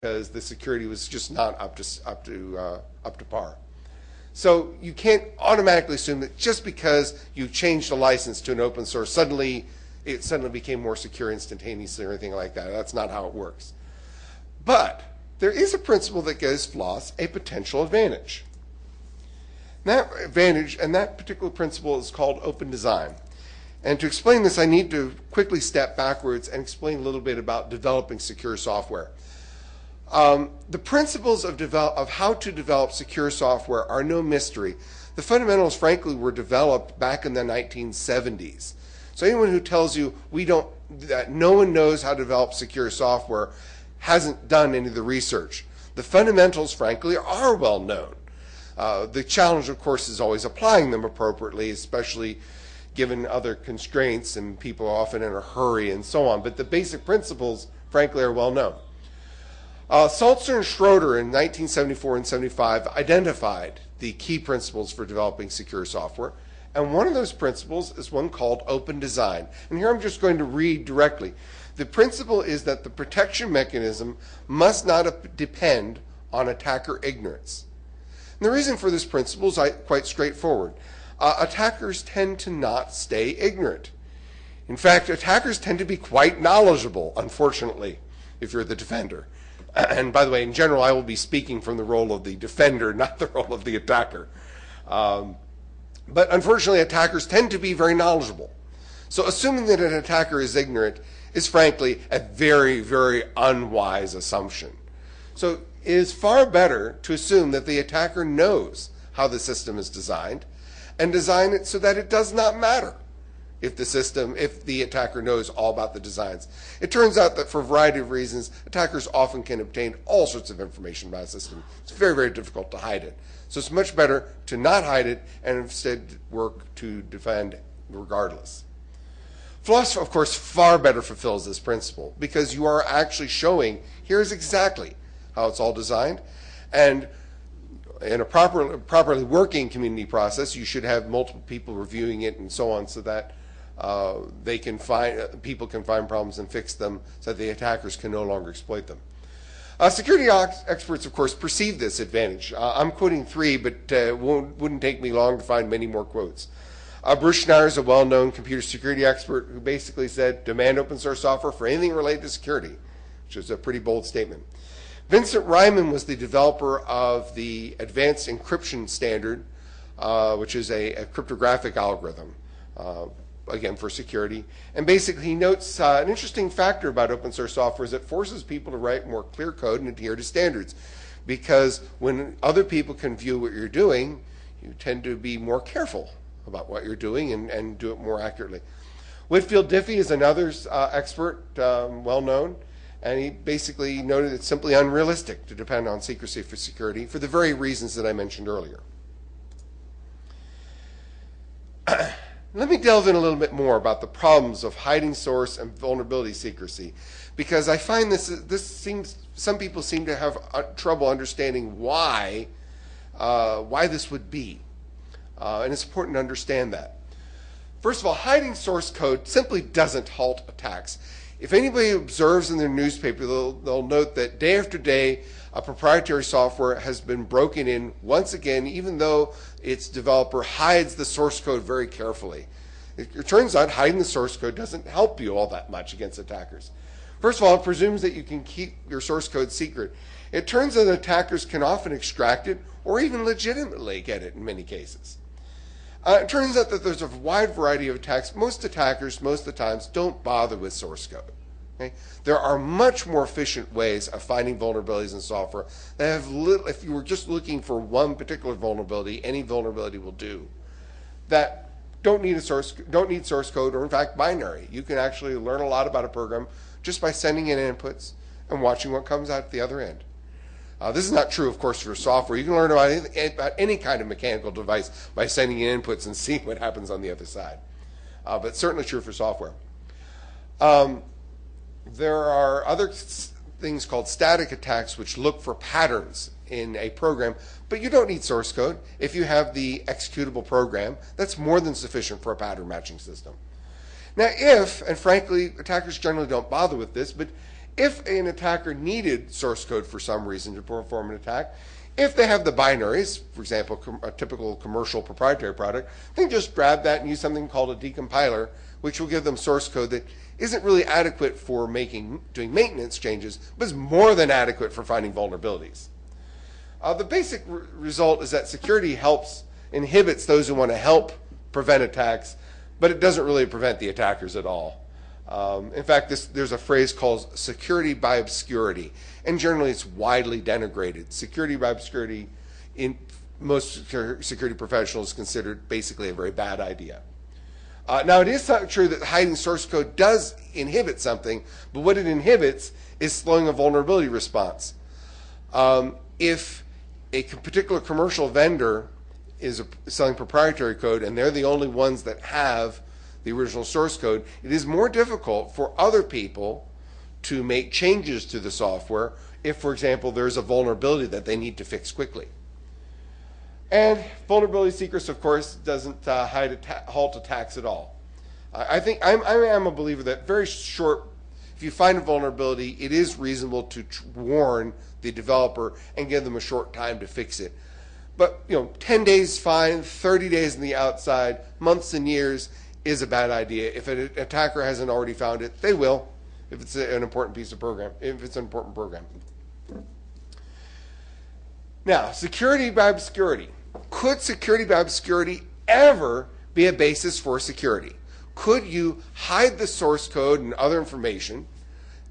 because the security was just not up to par. So you can't automatically assume that just because you changed a license to an open source, it suddenly became more secure instantaneously or anything like that. That's not how it works. But there is a principle that gives FLOSS a potential advantage. That advantage and that particular principle is called open design. And to explain this, I need to quickly step backwards and explain a little bit about developing secure software. The principles of how to develop secure software are no mystery. The fundamentals, frankly, were developed back in the 1970s. So anyone who tells you that no one knows how to develop secure software hasn't done any of the research. The fundamentals, frankly, are well known. The challenge, of course, is always applying them appropriately, especially given other constraints and people are often in a hurry and so on. But the basic principles, frankly, are well known. Salzer and Schroeder in 1974 and 75 identified the key principles for developing secure software. And one of those principles is one called open design. And here I'm just going to read directly. The principle is that the protection mechanism must not depend on attacker ignorance. And the reason for this principle is quite straightforward. Attackers tend to not stay ignorant. In fact, attackers tend to be quite knowledgeable, unfortunately, if you're the defender. And by the way, in general, I will be speaking from the role of the defender, not the role of the attacker. But unfortunately, attackers tend to be very knowledgeable. So assuming that an attacker is ignorant is frankly a very, very unwise assumption. So it is far better to assume that the attacker knows how the system is designed and design it so that it does not matter if the attacker knows all about the designs. It turns out that for a variety of reasons, attackers often can obtain all sorts of information about a system. It's very, very difficult to hide it. So it's much better to not hide it and instead work to defend regardless. FLOSS, of course, far better fulfills this principle because you are actually showing here's exactly how it's all designed. And in a properly working community process, you should have multiple people reviewing it and so on so that people can find problems and fix them so that the attackers can no longer exploit them. Security experts, of course, perceive this advantage. I'm quoting three, but wouldn't take me long to find many more quotes. Bruce Schneier is a well-known computer security expert who basically said, demand open source software for anything related to security, which is a pretty bold statement. Vincent Ryman was the developer of the advanced encryption standard, which is a cryptographic algorithm, again, for security. And basically, he notes an interesting factor about open source software is it forces people to write more clear code and adhere to standards. Because when other people can view what you're doing, you tend to be more careful about what you're doing and do it more accurately. Whitfield Diffie is another expert, well known, and he basically noted it's simply unrealistic to depend on secrecy for security for the very reasons that I mentioned earlier. Let me delve in a little bit more about the problems of hiding source and vulnerability secrecy, because I find some people seem to have trouble understanding why this would be, and it's important to understand that. First of all, hiding source code simply doesn't halt attacks. If anybody observes in their newspaper, they'll note that day after day, a proprietary software has been broken in once again, even though its developer hides the source code very carefully. It turns out hiding the source code doesn't help you all that much against attackers. First of all, it presumes that you can keep your source code secret. It turns out that attackers can often extract it or even legitimately get it in many cases. It turns out that there's a wide variety of attacks. Most attackers, most of the times, don't bother with source code. Okay? There are much more efficient ways of finding vulnerabilities in software that have if you were just looking for one particular vulnerability, any vulnerability will do, that don't need source code or in fact binary. You can actually learn a lot about a program just by sending in inputs and watching what comes out at the other end. This is not true, of course, for software. You can learn about any kind of mechanical device by sending in inputs and seeing what happens on the other side. But certainly true for software. There are other things called static attacks which look for patterns in a program, but you don't need source code. If you have the executable program, that's more than sufficient for a pattern matching system. Now if, and frankly, attackers generally don't bother with this, but if an attacker needed source code for some reason to perform an attack, if they have the binaries, for example, a typical commercial proprietary product, they can just grab that and use something called a decompiler, which will give them source code that isn't really adequate for doing maintenance changes, but is more than adequate for finding vulnerabilities. The basic result is that security inhibits those who want to help prevent attacks, but it doesn't really prevent the attackers at all. In fact, there's a phrase called security by obscurity, and generally it's widely denigrated. Security by obscurity, in most security professionals, is considered basically a very bad idea. Now, it is true that hiding source code does inhibit something, but what it inhibits is slowing a vulnerability response. If a particular commercial vendor is selling proprietary code and they're the only ones that have the original source code, it is more difficult for other people to make changes to the software if, for example, there's a vulnerability that they need to fix quickly. And vulnerability secrets, of course, doesn't halt attacks at all. I think I am a believer that if you find a vulnerability, it is reasonable to warn the developer and give them a short time to fix it. But 10 days fine, 30 days on the outside, months and years is a bad idea. If an attacker hasn't already found it, they will, if it's an important piece of program, if it's an important program. Now, security by obscurity. Could security by obscurity ever be a basis for security? Could you hide the source code and other information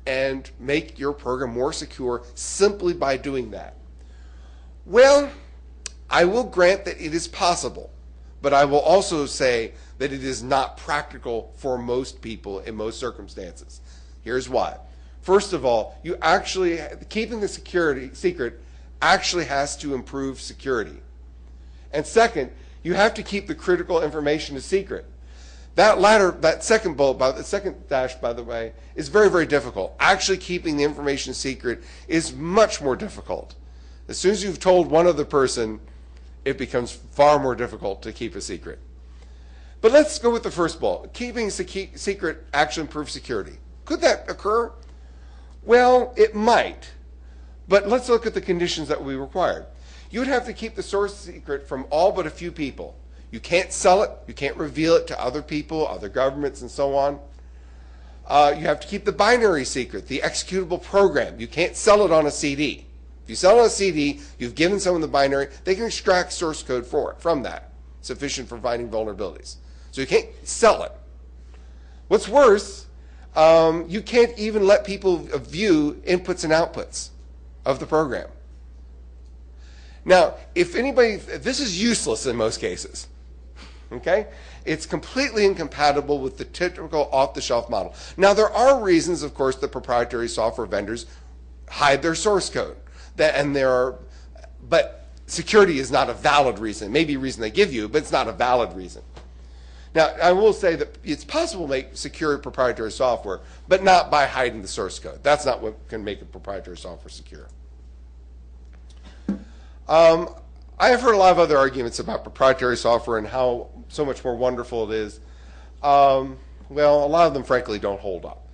and make your program more secure simply by doing that? Well, I will grant that it is possible, but I will also say that it is not practical for most people in most circumstances. Here's why. First of all, keeping the security secret actually has to improve security. And second, you have to keep the critical information a secret. That second bullet, the second dash, by the way, is very, very difficult. Actually keeping the information secret is much more difficult. As soon as you've told one other person, it becomes far more difficult to keep a secret. But let's go with the first bullet. Keeping a secret actually improves security. Could that occur? Well, it might. But let's look at the conditions that we required. You would have to keep the source secret from all but a few people. You can't sell it. You can't reveal it to other people, other governments, and so on. You have to keep the binary secret, the executable program. You can't sell it on a CD. If you sell it on a CD, you've given someone the binary, they can extract source code from that, sufficient for finding vulnerabilities. So you can't sell it. What's worse, you can't even let people view inputs and outputs of the program. Now, this is useless in most cases. Okay? It's completely incompatible with the typical off-the-shelf model. Now, there are reasons, of course, that proprietary software vendors hide their source code. But security is not a valid reason. It may be a reason they give you, but it's not a valid reason. Now, I will say that it's possible to make secure proprietary software, but not by hiding the source code. That's not what can make a proprietary software secure. I have heard a lot of other arguments about proprietary software and how so much more wonderful it is. Well, a lot of them, frankly, don't hold up.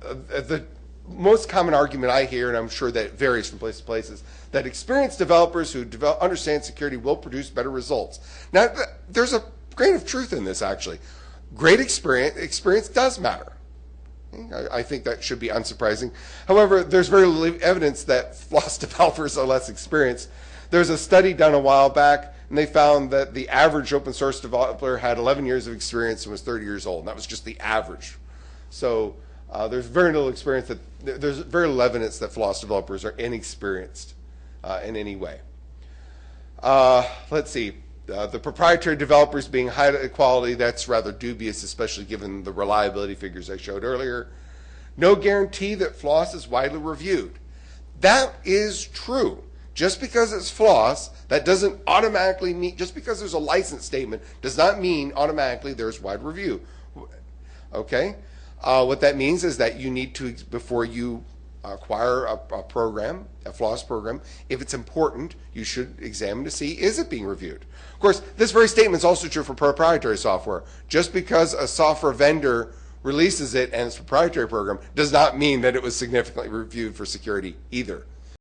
The most common argument I hear, and I'm sure that it varies from place to place, that experienced developers who understand security will produce better results. Now, there's a grain of truth in this, actually. Great experience does matter. I think that should be unsurprising. However, there's very little evidence that FLOSS developers are less experienced. There's a study done a while back, and they found that the average open source developer had 11 years of experience and was 30 years old, and that was just the average. So there's very little there's very little evidence that FLOSS developers are inexperienced in any way. Let's see. The proprietary developers being high quality, that's rather dubious, especially given the reliability figures I showed earlier. No guarantee that FLOSS is widely reviewed. That is true. Just because it's FLOSS, that doesn't automatically mean, just because there's a license statement, does not mean automatically there's wide review. Okay? What that means is that you need to, before you acquire a program, a FLOSS program, if it's important, you should examine to see, is it being reviewed? Of course, this very statement is also true for proprietary software. Just because a software vendor releases it and it's a proprietary program does not mean that it was significantly reviewed for security either.